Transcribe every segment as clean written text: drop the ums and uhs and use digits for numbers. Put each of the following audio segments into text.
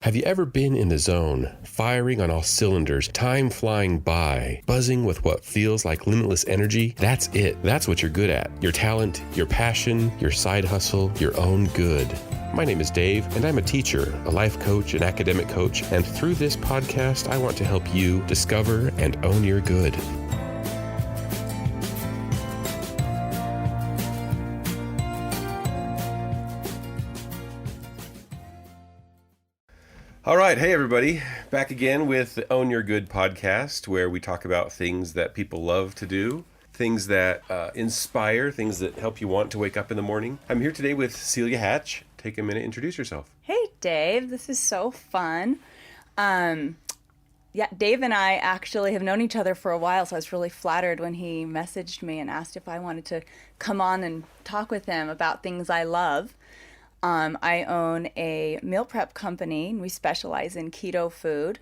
Have you ever been in the zone, firing on all cylinders, time flying by, buzzing with what feels like limitless energy? That's it. That's what you're good at. Your talent, your passion, your side hustle, your own good. My name is Dave, and I'm a teacher, a life coach, an academic coach, and through this podcast, I want to help you discover and own your good. All right. Hey, everybody. Back again with the Own Your Good podcast, where we talk about things that people love to do, things that inspire, things that help you want to wake up in the morning. I'm here today with Celia Hatch. Take a minute, introduce yourself. Hey, Dave. This is so fun. Dave and I actually have known each other for a while, so I was really flattered when he messaged me and asked if I wanted to come on and talk with him about things I love. I own a meal prep company, and we specialize in keto food,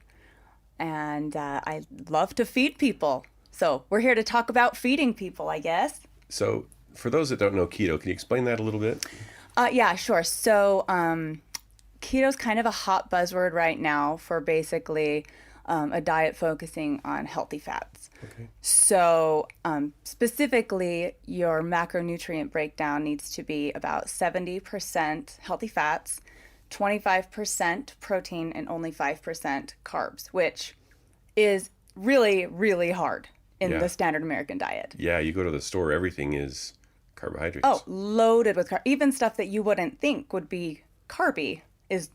and I love to feed people. So we're here to talk about feeding people, I guess. So for those that don't know keto, can you explain that a little bit? Yeah, sure. So keto's kind of a hot buzzword right now for basically a diet focusing on healthy fats. Okay. So specifically, your macronutrient breakdown needs to be about 70% healthy fats, 25% protein, and only 5% carbs, which is really, really hard in the standard American diet. Yeah, you go to the store, everything is carbohydrates. Oh, loaded with carbs. Even stuff that you wouldn't think would be carby is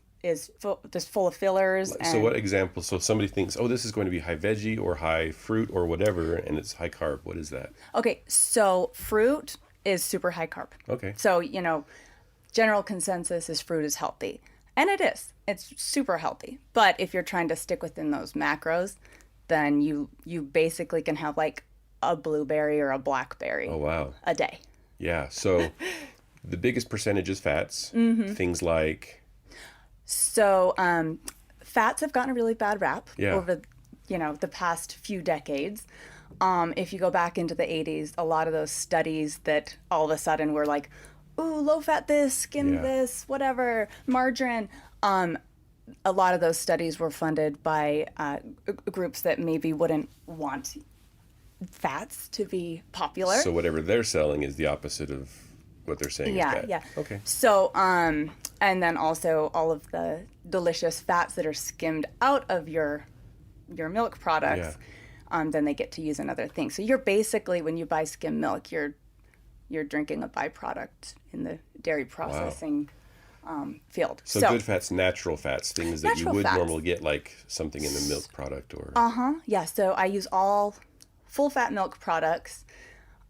just full of fillers. So what example? So somebody thinks, oh, this is going to be high veggie or high fruit or whatever, and it's high carb. What is that? Okay, so fruit is super high carb. Okay. So, general consensus is fruit is healthy. And it is. It's super healthy. But if you're trying to stick within those macros, then you basically can have like a blueberry or a blackberry a day. Yeah. So the biggest percentage is fats. Mm-hmm. Things like... So fats have gotten a really bad rap over, the past few decades. If you go back into the 80s, a lot of those studies that all of a sudden were like, ooh, low-fat this, skim this, whatever, margarine. A lot of those studies were funded by groups that maybe wouldn't want fats to be popular. So whatever they're selling is the opposite of what they're saying is bad. Yeah. Okay. So, and then also all of the delicious fats that are skimmed out of your milk products, then they get to use another thing. So you're basically, when you buy skim milk, you're drinking a byproduct in the dairy processing field. So good fats, natural fats, things that you would normally get, like something in the milk product or... Yeah, so I use all full fat milk products.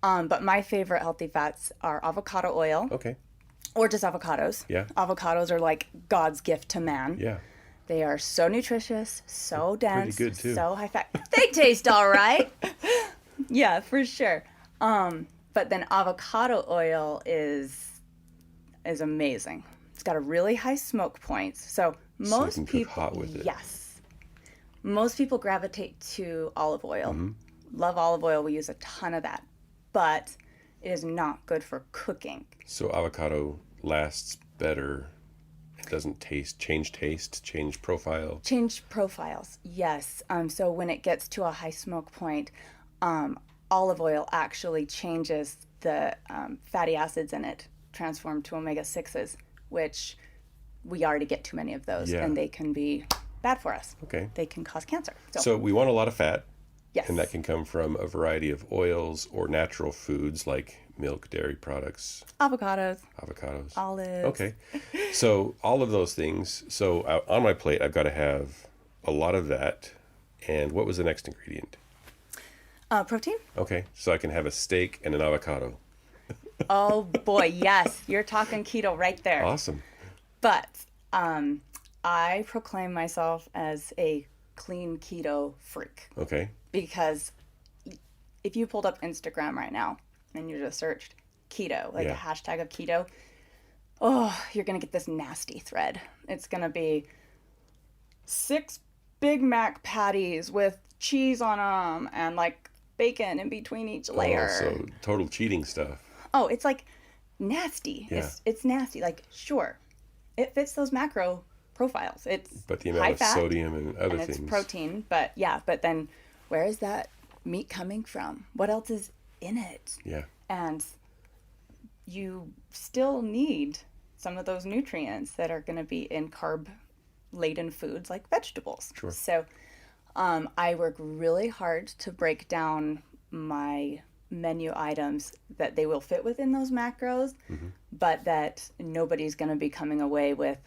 But my favorite healthy fats are avocado oil. Okay. Or just avocados. Yeah. Avocados are like God's gift to man. Yeah. They are so nutritious, so dense, pretty good too. So high fat. They taste all right. Yeah, for sure. But then avocado oil is amazing. It's got a really high smoke point. So most you can people cook hot with it. Yes. Most people gravitate to olive oil. Mm-hmm. Love olive oil. We use a ton of that. But it is not good for cooking. So avocado lasts better. It doesn't change profile. Change profiles, yes. So when it gets to a high smoke point, olive oil actually changes the fatty acids in it, transform to omega-6s, which we already get too many of those, and they can be bad for us. Okay. They can cause cancer. So we want a lot of fat. Yes. And that can come from a variety of oils or natural foods like milk, dairy products. Avocados. Olives. Okay. So all of those things. So on my plate, I've got to have a lot of that. And what was the next ingredient? Protein. Okay. So I can have a steak and an avocado. Oh, boy, yes. You're talking keto right there. Awesome. But I proclaim myself as a clean keto freak. Okay. Because if you pulled up Instagram right now and you just searched keto, like a hashtag of keto, you're going to get this nasty thread. It's going to be 6 Big Mac patties with cheese on them and like bacon in between each layer. So total cheating stuff. Oh, it's like nasty. Yeah. It's nasty. Like, sure, it fits those macro profiles. It's but the amount high of fat, sodium and other and things. it's protein, but then where is that meat coming from? What else is in it? Yeah. And you still need some of those nutrients that are going to be in carb-laden foods like vegetables. Sure. So I work really hard to break down my menu items that they will fit within those macros, but that nobody's going to be coming away with,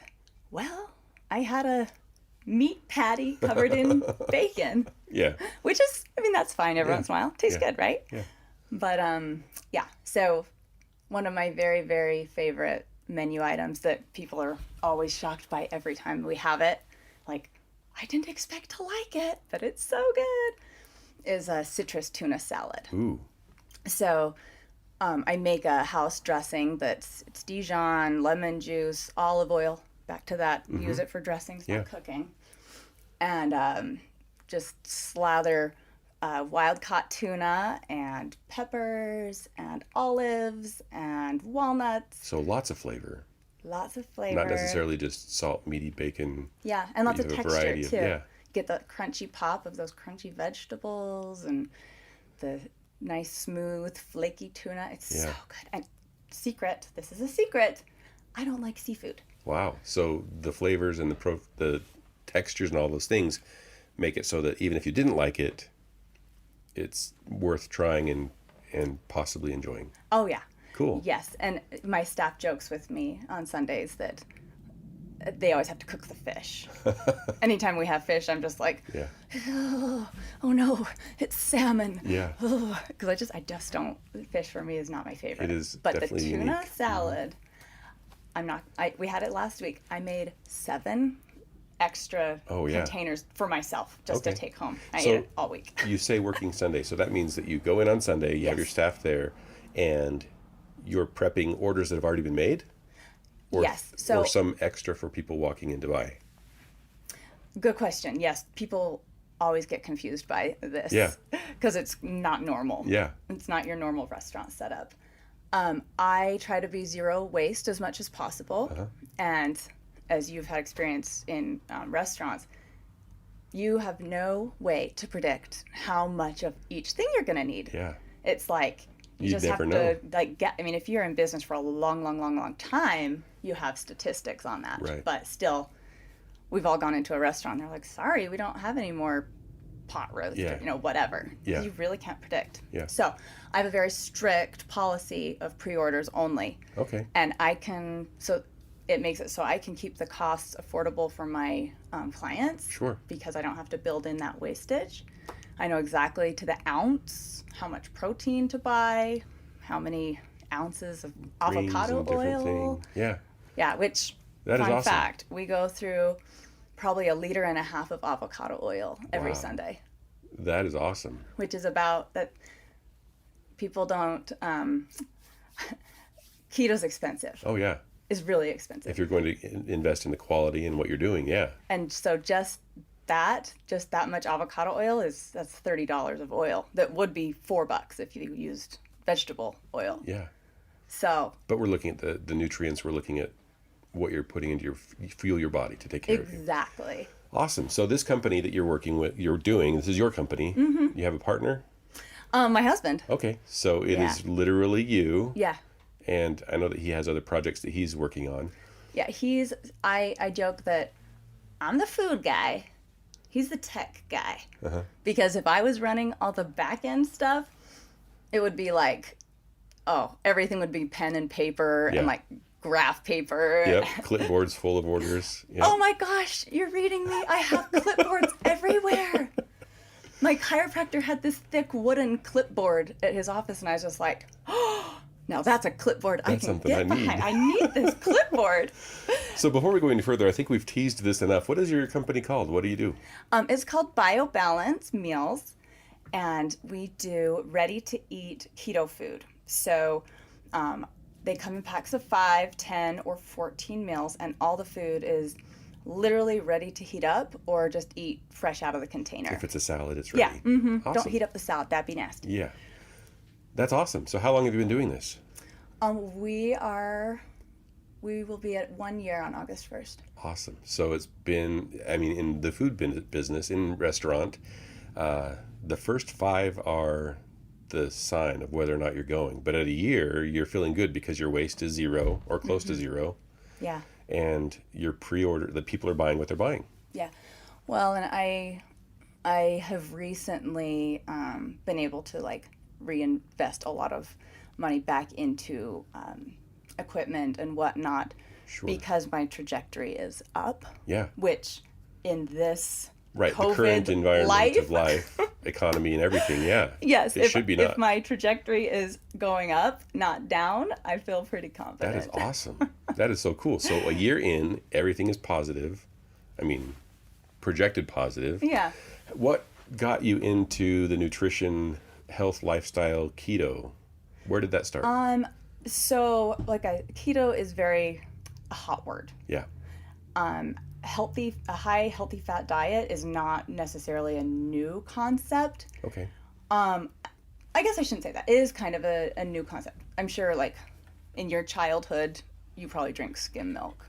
well, I had a meat patty covered in bacon. Yeah. Which is, I mean, that's fine every once in a while. Tastes good, right? Yeah. But yeah, so one of my very, very favorite menu items that people are always shocked by every time we have it, like, I didn't expect to like it, but it's so good, is a citrus tuna salad. Ooh. So I make a house dressing it's Dijon, lemon juice, olive oil, back to that, use it for dressings, not cooking. And just slather wild-caught tuna and peppers and olives and walnuts. So lots of flavor. Lots of flavor. Not necessarily just salt, meaty bacon. Yeah, and lots of texture, too. Yeah. Get the crunchy pop of those crunchy vegetables and the nice, smooth, flaky tuna. It's so good. And this is a secret, I don't like seafood. Wow. So the flavors and the textures and all those things make it so that even if you didn't like it, it's worth trying and possibly enjoying. Oh, yeah. Cool. Yes. And my staff jokes with me on Sundays that they always have to cook the fish. Anytime we have fish, I'm just like, oh no, it's salmon. Yeah. Because I just don't, fish for me is not my favorite. It is but definitely the tuna unique. salad, we had it last week. I made 7 extra containers for myself just to take home. I ate it all week. You say working Sunday, so that means that you go in on Sunday, you have your staff there, and you're prepping orders that have already been made? Or, or some extra for people walking in to buy? Good question. Yes, people always get confused by this. Yeah. Because it's not normal. Yeah. It's not your normal restaurant setup. I try to be zero waste as much as possible. And as you've had experience in restaurants, you have no way to predict how much of each thing you're going to need. Yeah. It's like you just have to if you're in business for a long time, you have statistics on that. Right. But still, we've all gone into a restaurant. They're like, sorry, we don't have any more pot roast or, whatever. Yeah. You really can't predict. Yeah. So I have a very strict policy of pre-orders only. Okay. And it makes it so I can keep the costs affordable for my clients. Sure. Because I don't have to build in that wastage. I know exactly to the ounce how much protein to buy, how many ounces of avocado oil. Yeah. Yeah, which, that is fun awesome. fact, we go through probably 1.5 liters of avocado oil every Sunday. That is awesome. Which is about that people don't, keto's expensive. Oh, yeah. Is really expensive. If you're going to invest in the quality and what you're doing, yeah. And so just that much avocado oil that's $30 of oil. That would be $4 if you used vegetable oil. Yeah. So. But we're looking at the nutrients. We're looking at what you're putting into fuel your body to take care of you. Exactly. Awesome. So this company that you're working with, this is your company. Mm-hmm. You have a partner? My husband. Okay. So it is literally you. Yeah. And I know that he has other projects that he's working on. Yeah, I joke that I'm the food guy. He's the tech guy. Because if I was running all the back end stuff, it would be like, everything would be pen and paper and like graph paper. Yep, clipboards full of orders. Yep. Oh my gosh, you're reading me. I have clipboards everywhere. My chiropractor had this thick wooden clipboard at his office, and I was just like, now that's a clipboard I can get behind. I need this clipboard. So before we go any further, I think we've teased this enough. What is your company called? What do you do? It's called BioBalance Meals, and we do ready-to-eat keto food. So they come in packs of 5, 10, or 14 meals, and all the food is literally ready to heat up or just eat fresh out of the container. If it's a salad, it's ready. Yeah. Mm-hmm. Awesome. Don't heat up the salad. That'd be nasty. Yeah. That's awesome. So how long have you been doing this? We we will be at 1 year on August 1st. Awesome. So it's been, I mean, in the food business, in restaurant, the first 5 are the sign of whether or not you're going. But at a year, you're feeling good because your waste is 0 or close to 0. Yeah. And your pre-order, the people are buying what they're buying. Yeah. Well, and I have recently been able to like reinvest a lot of money back into equipment and whatnot, because my trajectory is up. Yeah. Which in this right, COVID the current environment of life, economy and everything, yeah. Yes, it should be not. If my trajectory is going up, not down, I feel pretty confident. That is awesome. That is so cool. So a year in, everything is positive. I mean, projected positive. Yeah. What got you into the nutrition, health, lifestyle, keto? Where did that start? So keto is very a hot word. Yeah. A high healthy fat diet is not necessarily a new concept. Okay. I guess I shouldn't say that. It is kind of a new concept. I'm sure like in your childhood, you probably drink skim milk.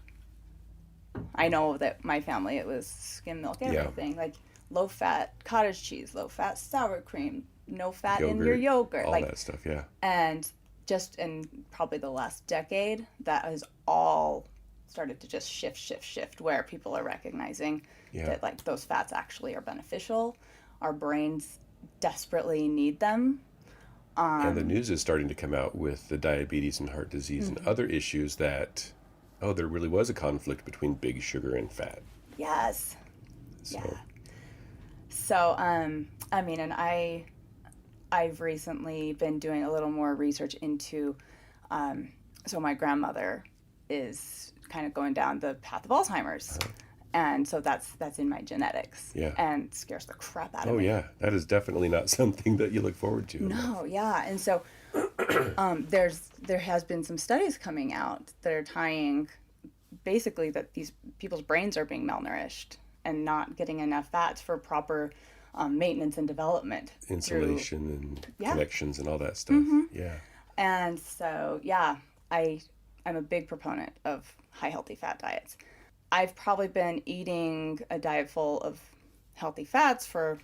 I know that my family, it was skim milk, everything. Yeah. Like low fat cottage cheese, low fat sour cream, no fat yogurt, in your yogurt. All that stuff, yeah. And just in probably the last decade, that has all started to just shift, where people are recognizing that like those fats actually are beneficial. Our brains desperately need them. And the news is starting to come out with the diabetes and heart disease and other issues that, there really was a conflict between big sugar and fat. Yes. So. Yeah. So, I mean, and I've recently been doing a little more research into, so my grandmother is kind of going down the path of Alzheimer's. And so that's in my genetics. Yeah. And scares the crap out of me. Oh, yeah. That is definitely not something that you look forward to. No, yeah. And so there has been some studies coming out that are tying basically that these people's brains are being malnourished and not getting enough fats for proper maintenance and development. Insulation and connections and all that stuff. Mm-hmm. Yeah. And so, yeah, I'm a big proponent of high healthy fat diets. I've probably been eating a diet full of healthy fats for,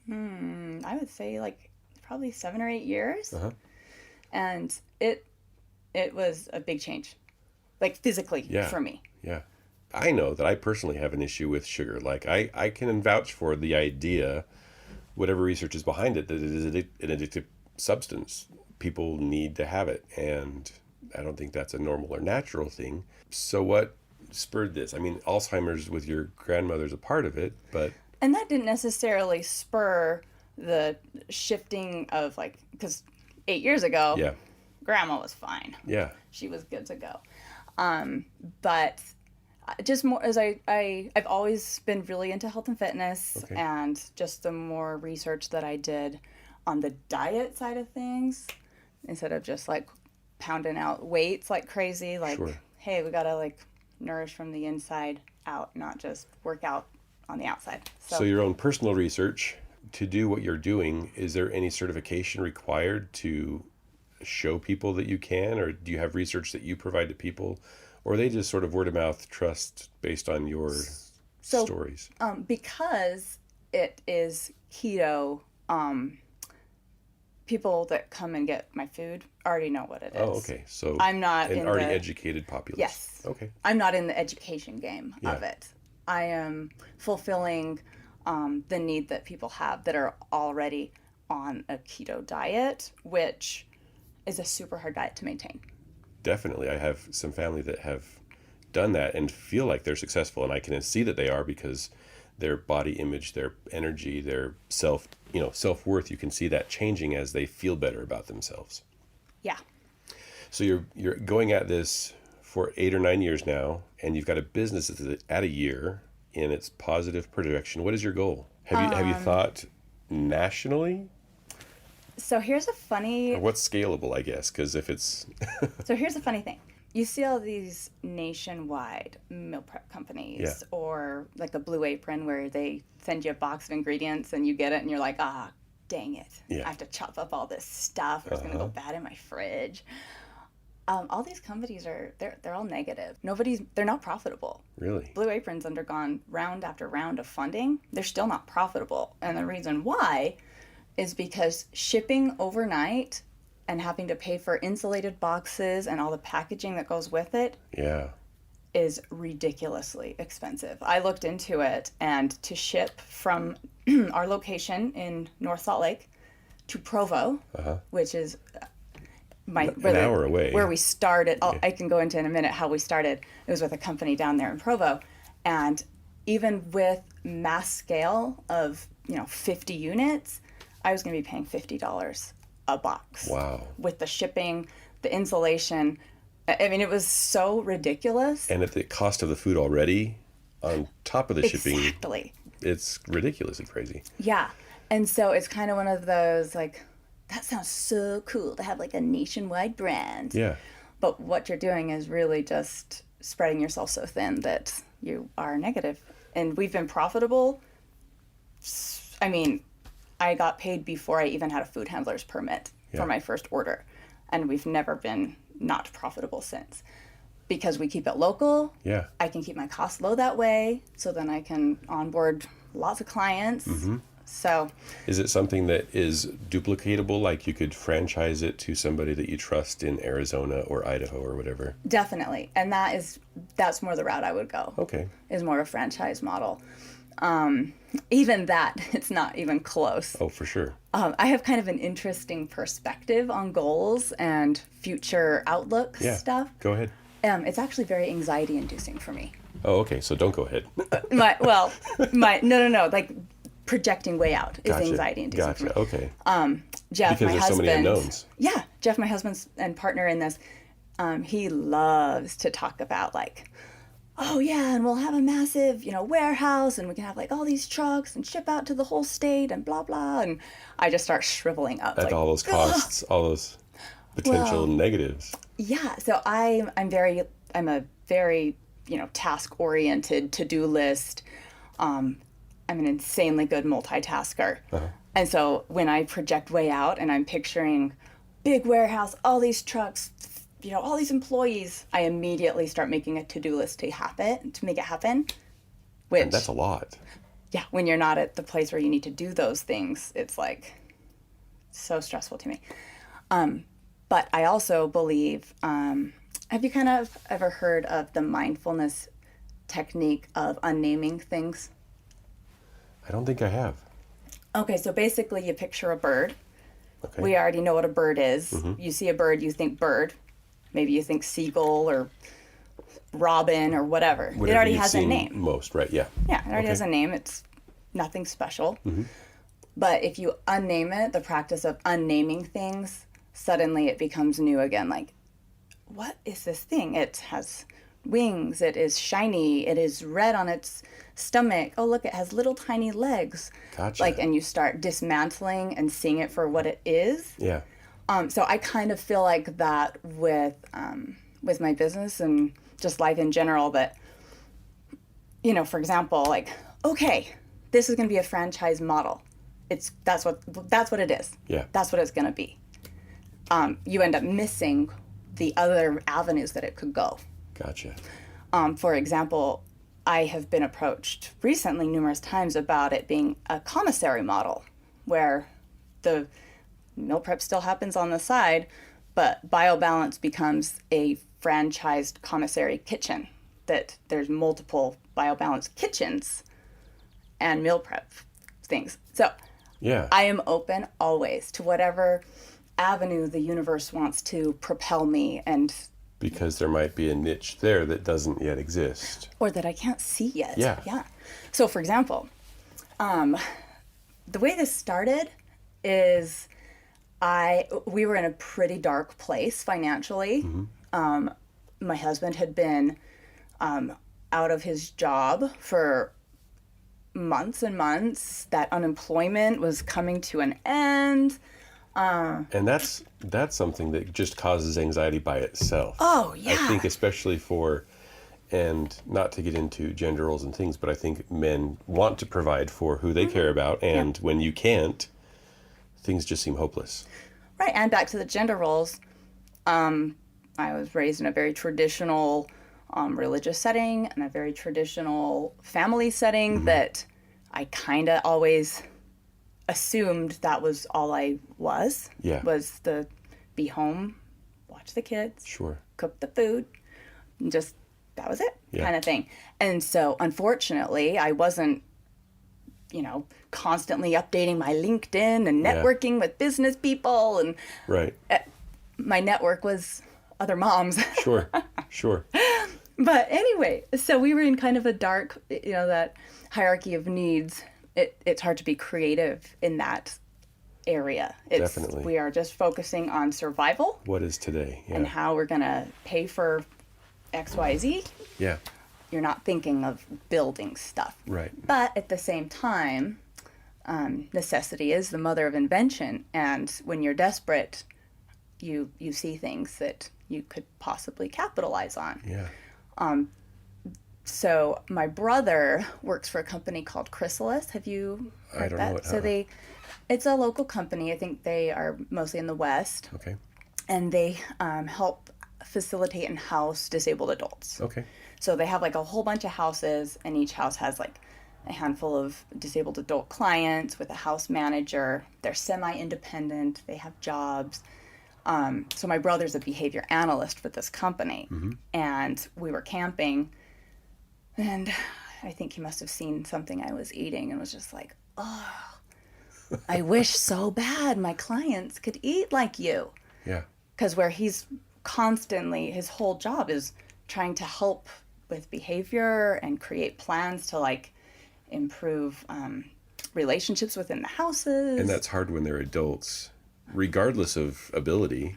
I would say like probably 7 or 8 years. Uh-huh. And it was a big change, like physically for me. Yeah. I know that I personally have an issue with sugar. Like I can vouch for the idea, whatever research is behind it, that it is an addictive substance. People need to have it. And I don't think that's a normal or natural thing. So what spurred this? I mean, Alzheimer's with your grandmother's a part of it, but... And that didn't necessarily spur the shifting of like, because 8 years ago, grandma was fine. Yeah. She was good to go. But just more as I've always been really into health and fitness, and just the more research that I did on the diet side of things, instead of just like pounding out weights like crazy, like, hey, we gotta like nourish from the inside out, not just work out on the outside. So your own personal research to do what you're doing, is there any certification required to show people that you can, or do you have research that you provide to people, or are they just sort of word of mouth trust based on your stories? Because it is keto, people that come and get my food already know what it is. Oh, okay. So I'm not an already educated populace. Yes. Okay. I'm not in the education game of it. I am fulfilling the need that people have that are already on a keto diet, which is a super hard diet to maintain. Definitely. I have some family that have done that and feel like they're successful, and I can see that they are because their body image, their energy, their self-worth, you can see that changing as they feel better about themselves. Yeah. So you're going at this for 8 or 9 years now, and you've got a business that's at a year in its positive projection. What is your goal? Have you thought nationally? So here's a funny... Or what's scalable, I guess, because if it's... So here's a funny thing. You see all these nationwide meal prep companies, or like a Blue Apron where they send you a box of ingredients and you get it and you're like, dang it. I have to chop up all this stuff or it's going to go bad in my fridge. All these companies they're all negative. They're not profitable. Really? Blue Apron's undergone round after round of funding. They're still not profitable. And the reason why is because shipping overnight and having to pay for insulated boxes and all the packaging that goes with it is ridiculously expensive. I looked into it, and to ship from our location in North Salt Lake to Provo, which is an hour away, where we started. I can go into in a minute how we started. It was with a company down there in Provo, and even with mass scale of 50 units, I was going to be paying $50 a box. Wow. With the shipping, the insulation. I mean, it was so ridiculous. And at the cost of the food already, on top of the shipping. Exactly. It's ridiculously crazy. Yeah. And so it's kind of one of those, like, that sounds so cool to have like a nationwide brand. Yeah. But what you're doing is really just spreading yourself so thin that you are negative. And we've been profitable. I mean, I got paid before I even had a food handler's permit for my first order. And we've never been not profitable since. Because we keep it local. Yeah. I can keep my costs low that way. So then I can onboard lots of clients. Mm-hmm. So. Is it something that is duplicatable? Like you could franchise it to somebody that you trust in Arizona or Idaho or whatever? Definitely. And that's more the route I would go. Okay. Is more a franchise model. Even that, it's not even close. Oh, for sure. I have kind of an interesting perspective on goals and future outlook stuff. Go ahead. It's actually very anxiety inducing for me. Oh, okay. So don't go ahead. No. Like projecting way out is anxiety inducing for me. Okay. Jeff, because my there's husband. So many unknowns. Yeah. Jeff, my husband and partner in this, he loves to talk about like, oh yeah, and we'll have a massive, warehouse, and we can have like all these trucks and ship out to the whole state and blah blah. And I just start shriveling up. At like, all those costs, all those potential negatives. Yeah. So I'm a very task oriented to-do list. I'm an insanely good multitasker. And so when I project way out and I'm picturing big warehouse, all these trucks, all these employees, I immediately start making a to-do list to make it happen. And that's a lot. Yeah, when you're not at the place where you need to do those things, it's like so stressful to me. But I also believe, have you kind of ever heard of the mindfulness technique of unnaming things? I don't think I have. Okay, so basically you picture a bird. Okay. We already know what a bird is. Mm-hmm. You see a bird, you think bird. Maybe you think seagull or robin or whatever. It already has a name. Most, right? Yeah. Yeah, it already has a name. It's nothing special. Mm-hmm. But if you unname it, the practice of unnaming things, suddenly it becomes new again. Like, what is this thing? It has wings. It is shiny. It is red on its stomach. Oh, look, it has little tiny legs. Gotcha. And you start dismantling and seeing it for what it is. Yeah. So I kind of feel like that with my business and just life in general. But, for example, like, okay, this is going to be a franchise model. That's what it is. Yeah. That's what it's going to be. You end up missing the other avenues that it could go. Gotcha. For example, I have been approached recently numerous times about it being a commissary model where the meal prep still happens on the side, but BioBalance becomes a franchised commissary kitchen, that there's multiple BioBalance kitchens and meal prep things. So yeah, I am open always to whatever avenue the universe wants to propel me, and because there might be a niche there that doesn't yet exist. Or that I can't see yet. Yeah. So for example, the way this started is we were in a pretty dark place financially. Mm-hmm. My husband had been out of his job for months and months. That unemployment was coming to an end. And that's something that just causes anxiety by itself. Oh, yeah. I think especially and not to get into gender roles and things, but I think men want to provide for who they care about. And when you can't, things just seem hopeless. Right. And back to the gender roles, I was raised in a very traditional religious setting and a very traditional family setting that I kind of always assumed that was all I was. Yeah. Was the be home, watch the kids, Sure. cook the food, and just that was it Yeah. kind of thing. And so unfortunately, I wasn't, constantly updating my LinkedIn and networking with business people. And Right. my network was other moms. Sure. Sure. But anyway, so we were in kind of a dark, that hierarchy of needs. It's hard to be creative in that area. Definitely. We are just focusing on survival. What is today? Yeah. And how we're going to pay for XYZ. Yeah. You're not thinking of building stuff. Right. But at the same time, necessity is the mother of invention. And when you're desperate, you see things that you could possibly capitalize on. Yeah. So my brother works for a company called Chrysalis. Have you heard I don't that? know what. So it's a local company. I think they are mostly in the West. Okay. And they help facilitate and house disabled adults. Okay. So they have like a whole bunch of houses, and each house has like a handful of disabled adult clients with a house manager. They're semi-independent. They have jobs. So my brother's a behavior analyst for this company, and we were camping, and I think he must have seen something I was eating and was just like, oh, I wish so bad my clients could eat like you. Yeah. Because where he's constantly, his whole job is trying to help with behavior and create plans to like improve relationships within the houses. And that's hard when they're adults, regardless of ability.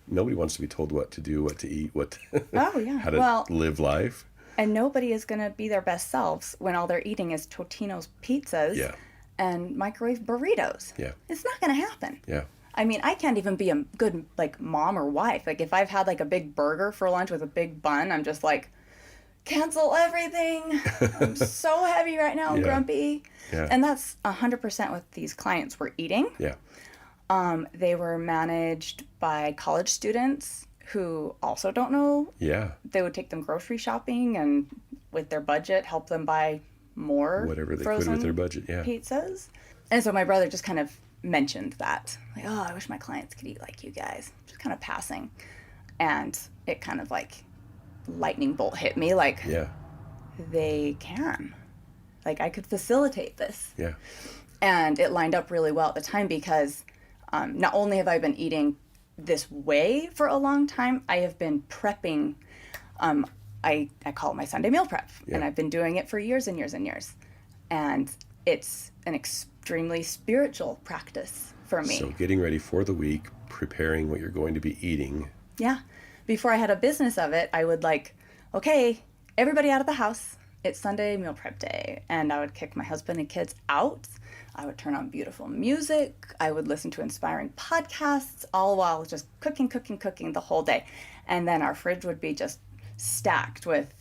Nobody wants to be told what to do, what to eat, Oh, yeah. how to live life. And nobody is going to be their best selves when all they're eating is Totino's pizzas and microwave burritos. Yeah. It's not going to happen. Yeah. I mean, I can't even be a good like mom or wife. Like if I've had like a big burger for lunch with a big bun, I'm just like, cancel everything. I'm so heavy right now, grumpy. Yeah. And that's 100% what these clients were eating. Yeah. They were managed by college students who also don't know. Yeah. They would take them grocery shopping and with their budget help them buy more Whatever they could frozen with their budget. Yeah. pizzas. And so my brother just kind of mentioned that. Like, oh, I wish my clients could eat like you guys. Just kind of passing. And it kind of like lightning bolt hit me. Like, they can. Like, I could facilitate this. Yeah. And it lined up really well at the time because not only have I been eating this way for a long time, I have been prepping. I call it my Sunday meal prep. And I've been doing it for years and years and years. And it's an extremely spiritual practice for me. So getting ready for the week, preparing what you're going to be eating. Yeah. Before I had a business of it, I would like, okay, everybody out of the house. It's Sunday meal prep day. And I would kick my husband and kids out. I would turn on beautiful music. I would listen to inspiring podcasts, all while just cooking the whole day. And then our fridge would be just stacked with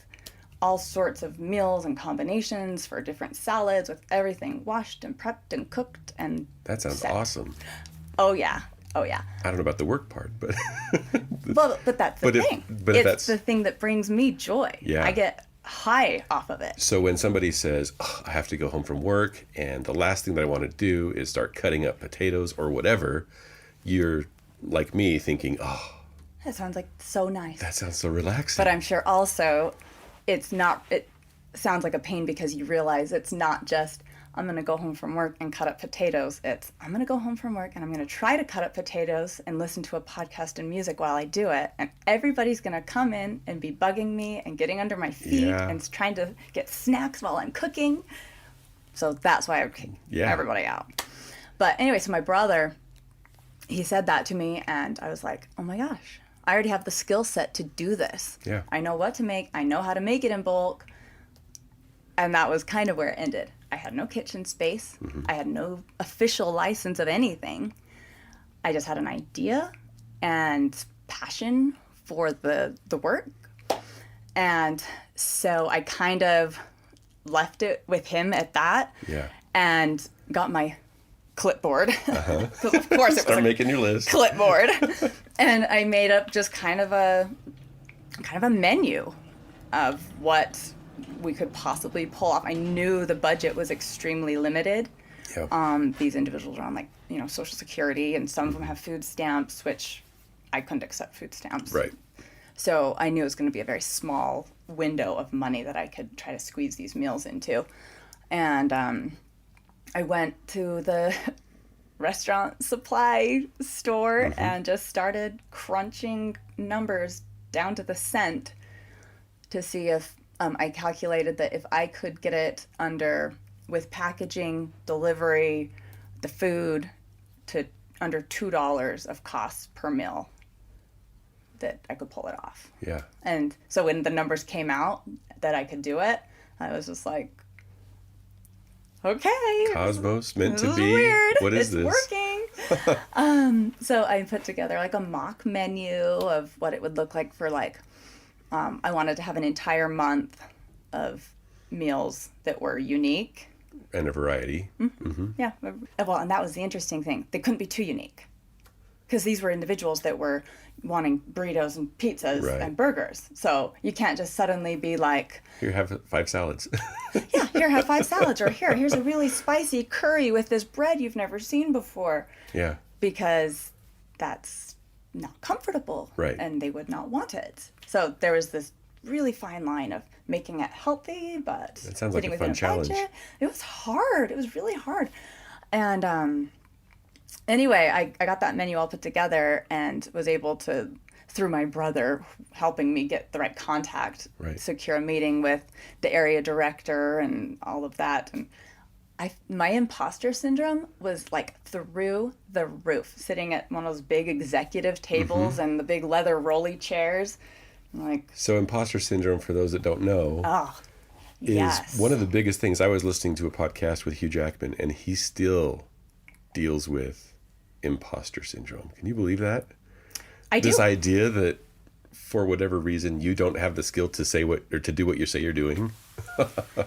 all sorts of meals and combinations for different salads with everything washed and prepped and cooked and That sounds set. awesome. Oh, yeah. Oh, yeah. I don't know about the work part, but But that's the thing. It's the thing that brings me joy. Yeah. I get high off of it. So when somebody says, oh, I have to go home from work and the last thing that I want to do is start cutting up potatoes or whatever, you're like me thinking, oh, That sounds like so nice. that sounds so relaxing. But I'm sure also it sounds like a pain because you realize it's not just I'm going to go home from work and cut up potatoes. It's I'm going to go home from work and I'm going to try to cut up potatoes and listen to a podcast and music while I do it. And everybody's going to come in and be bugging me and getting under my feet and trying to get snacks while I'm cooking. So that's why I kick everybody out. But anyway, so my brother, he said that to me and I was like, oh my gosh, I already have the skill set to do this. Yeah. I know what to make. I know how to make it in bulk. And that was kind of where it ended. I had no kitchen space. Mm-hmm. I had no official license of anything. I just had an idea and passion for the work. And so I kind of left it with him at that. Yeah. And got my clipboard. Because of course it was Start making your list. clipboard. And I made up just kind of a menu of what we could possibly pull off. I knew the budget was extremely limited. Yeah. These individuals are on like, Social Security, and some of them have food stamps, which I couldn't accept food stamps. Right. So I knew it was going to be a very small window of money that I could try to squeeze these meals into. And I went to the restaurant supply store and just started crunching numbers down to the cent to see if I calculated that if I could get it under, with packaging, delivery, the food, to under $2 of costs per meal, that I could pull it off. Yeah. And so when the numbers came out that I could do it, I was just like, okay. Cosmos meant to This is be. weird. What is this? It's working. So I put together like a mock menu of what it would look like for like, I wanted to have an entire month of meals that were unique. And a variety. Yeah. Well, and that was the interesting thing. They couldn't be too unique, because these were individuals that were wanting burritos and pizzas and burgers. So you can't just suddenly be like, Here, have 5 salads. yeah, here, have 5 salads, or here's a really spicy curry with this bread you've never seen before. Yeah. Because that's not comfortable. Right. And they would not want it. So there was this really fine line of making it healthy, but That sounds like a within fun challenge. budget. It was hard. It was really hard. And anyway, I got that menu all put together and was able to, through my brother helping me get the right contact, secure a meeting with the area director and all of that. And my imposter syndrome was like through the roof, sitting at one of those big executive tables and the big leather rolly chairs. Like, so imposter syndrome, for those that don't know, is one of the biggest things. I was listening to a podcast with Hugh Jackman, and he still deals with imposter syndrome. Can you believe that? I do. This idea that for whatever reason you don't have the skill to say what, or to do what you say you're doing.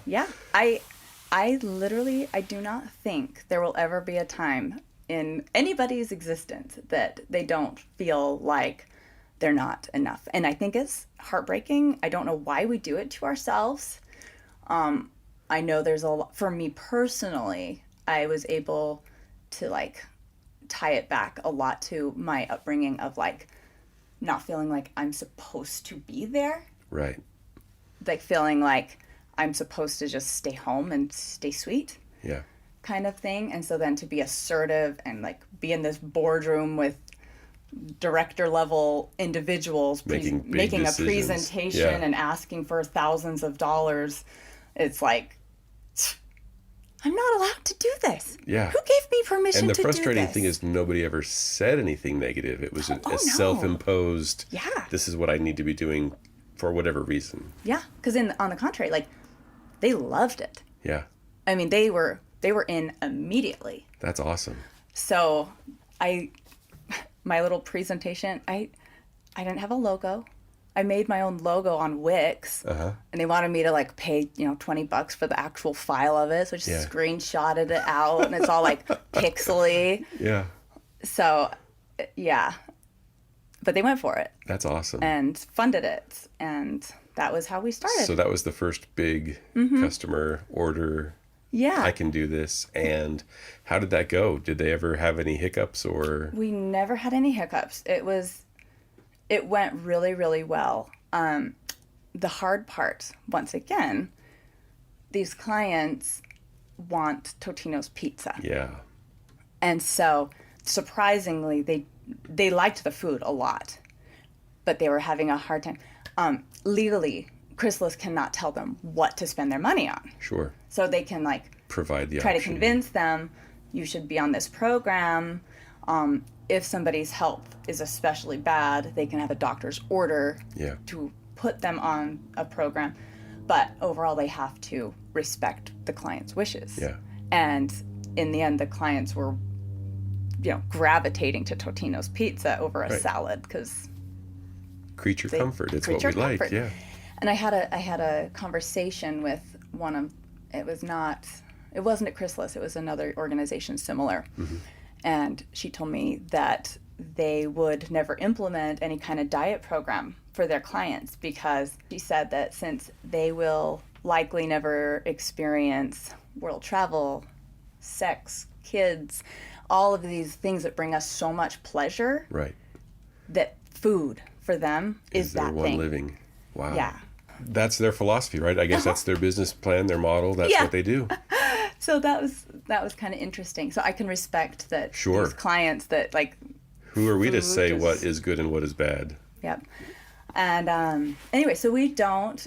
Yeah. I literally, I do not think there will ever be a time in anybody's existence that they don't feel like they're not enough. And I think it's heartbreaking. I don't know why we do it to ourselves. I know there's a lot, for me personally, I was able to like tie it back a lot to my upbringing of like not feeling like I'm supposed to be there. Right. Like feeling like I'm supposed to just stay home and stay sweet. Yeah. Kind of thing. And so then to be assertive and like be in this boardroom with director level individuals making a presentation and asking for thousands of dollars, it's like, I'm not allowed to do this. Yeah. Who gave me permission to do this? And the frustrating thing is nobody ever said anything negative. It was a self-imposed, this is what I need to be doing for whatever reason. Yeah, because on the contrary, like, they loved it. Yeah. I mean, they were in immediately. That's awesome. So my little presentation, I didn't have a logo. I made my own logo on Wix, and they wanted me to like pay, $20 for the actual file of it. So I just screenshotted it out, and it's all like pixely. Yeah. So, yeah. But they went for it. That's awesome. And funded it, and that was how we started. So that was the first big customer order. Yeah. I can do this. And how did that go? Did they ever have any hiccups or? We never had any hiccups. It went really, really well. The hard part, once again, these clients want Totino's pizza. Yeah. And so, surprisingly, they liked the food a lot, but they were having a hard time. Legally, Chrysalis cannot tell them what to spend their money on. Sure. So they can provide the try option. to convince them, you should be on this program. If somebody's health is especially bad, they can have a doctor's order to put them on a program. But overall, they have to respect the client's wishes. Yeah. And in the end, the clients were, gravitating to Totino's pizza over a salad because creature comfort. It's what we like. Yeah. And I had a conversation with one of, it wasn't at Chrysalis, it was another organization similar. And she told me that they would never implement any kind of diet program for their clients, because she said that since they will likely never experience world travel, sex, kids, all of these things that bring us so much pleasure, right, that food for them is their that one thing. living. Wow. Yeah. That's their philosophy, right? I guess that's their business plan, their model. That's what they do. So that was kind of interesting. So I can respect that. Sure. These clients that like. Who are we to say is, what is good and what is bad? Yep. And anyway, so we don't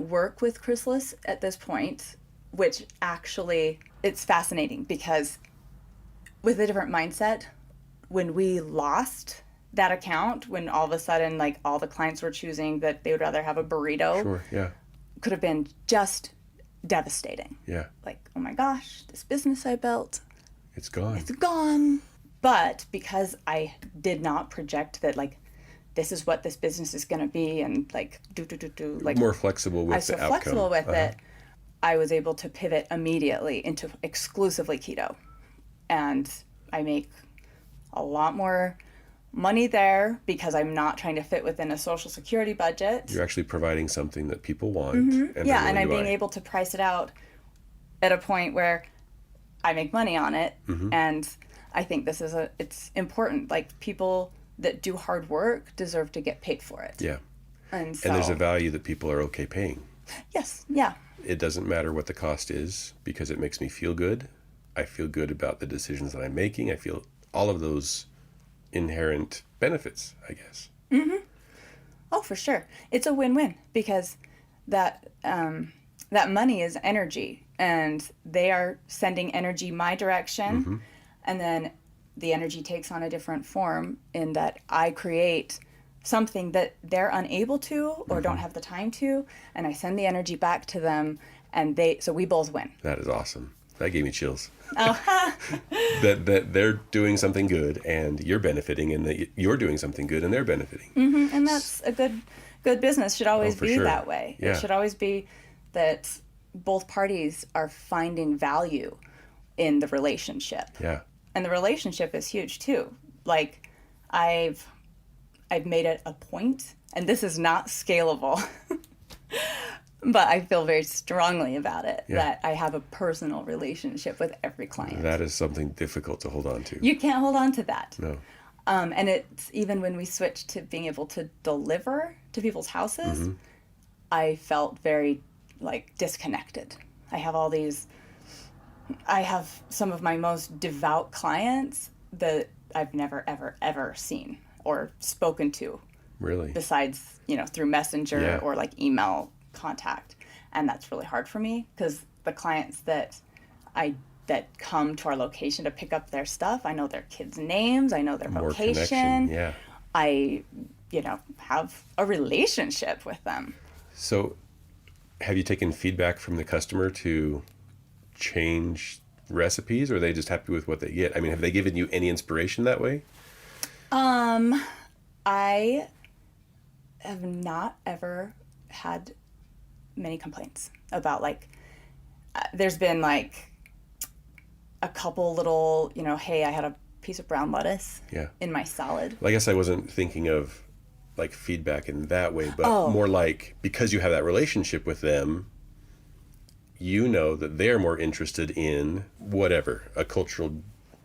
work with Chrysalis at this point, which actually it's fascinating, because with a different mindset, when we lost that account, when all of a sudden like all the clients were choosing that they would rather have a burrito, Sure, yeah. could have been just devastating. Yeah. Like, oh my gosh, this business I built, It's gone. it's gone. But because I did not project that like this is what this business is going to be, and like like more flexible with I was the so outcome. flexible with it, I was able to pivot immediately into exclusively keto, and I make a lot more money there because I'm not trying to fit within a Social Security budget. You're actually providing something that people want. And Yeah, and I'm being able to price it out at a point where I make money on it, and I think this is it's important. Like, people that do hard work deserve to get paid for it. Yeah. And so, And there's a value that people are okay paying. yes, yeah. It doesn't matter what the cost is, because it makes me feel good. I feel good about the decisions that I'm making. I feel all of those inherent benefits, I guess. Oh, for sure. It's a win-win, because that that money is energy, and they are sending energy my direction, and then the energy takes on a different form in that I create something that they're unable to or don't have the time to, and I send the energy back to them, and so we both win. That is awesome. That gave me chills. Oh, that they're doing something good and you're benefiting, and that you're doing something good and they're benefiting. and that's a good business. Should always for be sure. that way. Yeah. It should always be that both parties are finding value in the relationship. Yeah. And the relationship is huge too. Like, I've made it a point, and this is not scalable, but I feel very strongly about it, that I have a personal relationship with every client. That is something difficult to hold on to. You can't hold on to that. No. And it's even when we switched to being able to deliver to people's houses, I felt very like disconnected. I have some of my most devout clients that I've never, ever, ever seen or spoken to. Really? Besides, through Messenger or like email contact. And that's really hard for me, because the clients that come to our location to pick up their stuff, I know their kids' names, I know their More vocation. connection, yeah. I, have a relationship with them. So have you taken feedback from the customer to change recipes, or are they just happy with what they get? I mean, have they given you any inspiration that way? I have not ever had many complaints about, like, there's been like a couple little, hey, I had a piece of brown lettuce in my salad. Well, I guess I wasn't thinking of like feedback in that way, but more like, because you have that relationship with them, that they're more interested in whatever, a cultural,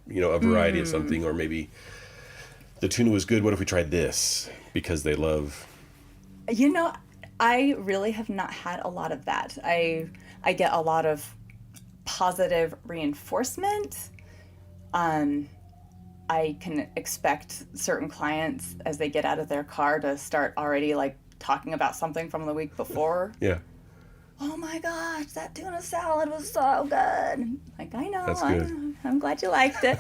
a variety of something, or maybe the tuna was good, what if we tried this? Because they love... I really have not had a lot of that. I get a lot of positive reinforcement. I can expect certain clients, as they get out of their car, to start already like talking about something from the week before. Yeah. Oh my gosh, that tuna salad was so good. Like, I know. That's good. I'm glad you liked it.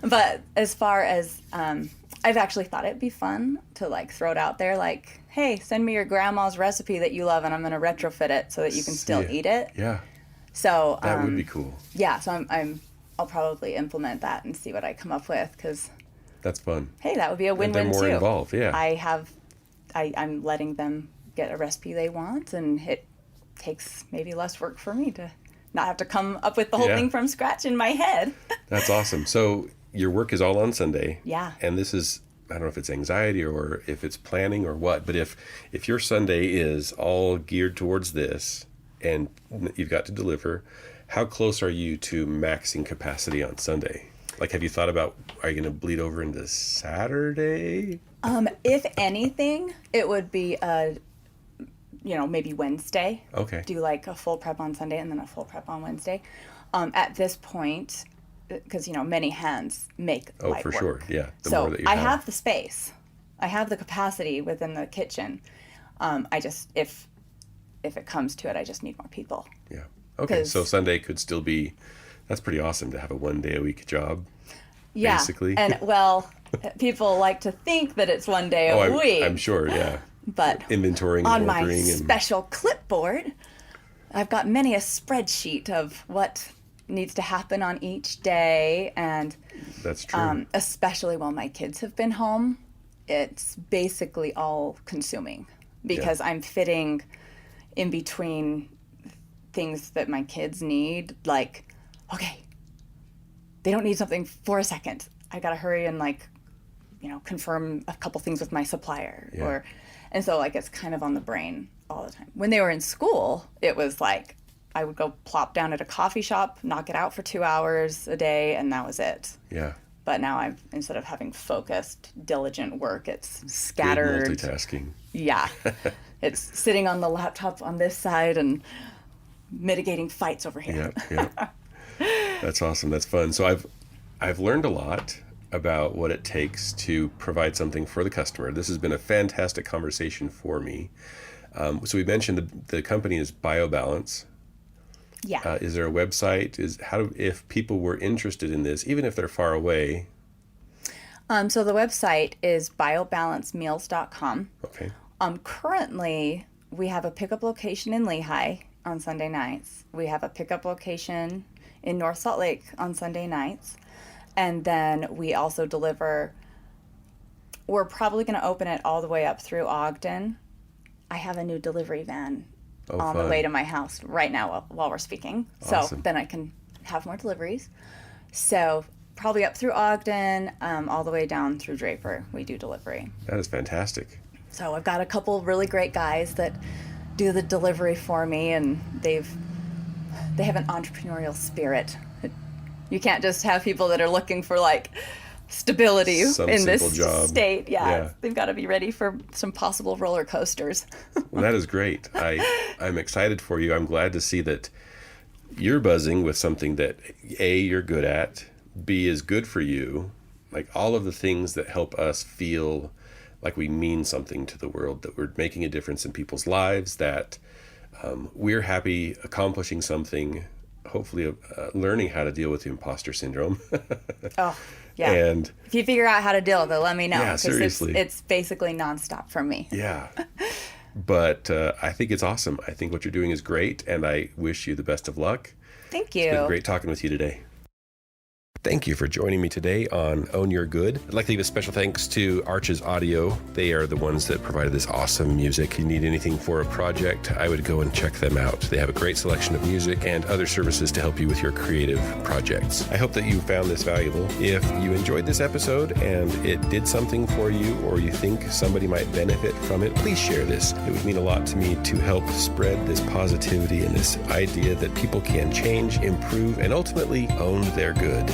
But as far as, I've actually thought it'd be fun to like throw it out there, like, hey, send me your grandma's recipe that you love, and I'm going to retrofit it so that you can still eat it. Yeah. So that would be cool. Yeah, so I'll probably implement that and see what I come up with, because that's fun. Hey, that would be a win-win too. They're more involved, yeah. I'm letting them get a recipe they want, and it takes maybe less work for me to not have to come up with the whole thing from scratch in my head. That's awesome. So your work is all on Sunday. Yeah. And this is, I don't know if it's anxiety or if it's planning or what, but if your Sunday is all geared towards this and you've got to deliver, how close are you to maxing capacity on Sunday? Like, have you thought about, are you going to bleed over into Saturday? If anything, it would be maybe Wednesday. Okay. Do like a full prep on Sunday and then a full prep on Wednesday. At this point, because many hands make light for work. Sure, yeah. So I have the space, I have the capacity within the kitchen. I just if it comes to it, I just need more people. Yeah. Okay. So Sunday could still be. That's pretty awesome to have a 1 day a week job. Yeah. Basically. And people like to think that it's 1 day a week. I'm sure. Yeah. But inventorying on and my ordering special clipboard, I've got many a spreadsheet of what needs to happen on each day, and that's true. Especially while my kids have been home, it's basically all consuming because I'm fitting in between things that my kids need. Like, okay, they don't need something for a second. I gotta hurry and confirm a couple things with my supplier, and so it's kind of on the brain all the time. When they were in school, it was like I would go plop down at a coffee shop, knock it out for 2 hours a day, and that was it. Yeah. But now instead of having focused, diligent work, it's scattered. Good multitasking. Yeah. It's sitting on the laptop on this side and mitigating fights over here. Yeah. That's awesome. That's fun. So I've learned a lot about what it takes to provide something for the customer. This has been a fantastic conversation for me. So we mentioned the company is BioBalance. Yeah. Is there a website? If people were interested in this, even if they're far away? So the website is biobalancemeals.com. Okay. Currently, we have a pickup location in Lehigh on Sunday nights. We have a pickup location in North Salt Lake on Sunday nights. And then we also deliver. We're probably going to open it all the way up through Ogden. I have a new delivery van on the way to my house right now while we're speaking. Awesome. So then I can have more deliveries. So probably up through Ogden, all the way down through Draper, we do delivery. That is fantastic. So I've got a couple really great guys that do the delivery for me, and they have an entrepreneurial spirit. You can't just have people that are looking for stability in this job. State. Yeah. They've got to be ready for some possible roller coasters. Well, that is great. I'm excited for you. I'm glad to see that you're buzzing with something that A, you're good at, B, is good for you. All of the things that help us feel like we mean something to the world, that we're making a difference in people's lives, that we're happy accomplishing something, hopefully learning how to deal with the imposter syndrome. Oh, yeah. And if you figure out how to deal with it, let me know. Yeah, seriously. It's basically nonstop for me. Yeah. But I think it's awesome. I think what you're doing is great, and I wish you the best of luck. Thank you. It's been great talking with you today. Thank you for joining me today on Own Your Good. I'd like to give a special thanks to Arches Audio. They are the ones that provided this awesome music. If you need anything for a project, I would go and check them out. They have a great selection of music and other services to help you with your creative projects. I hope that you found this valuable. If you enjoyed this episode and it did something for you, or you think somebody might benefit from it, please share this. It would mean a lot to me to help spread this positivity and this idea that people can change, improve, and ultimately own their good.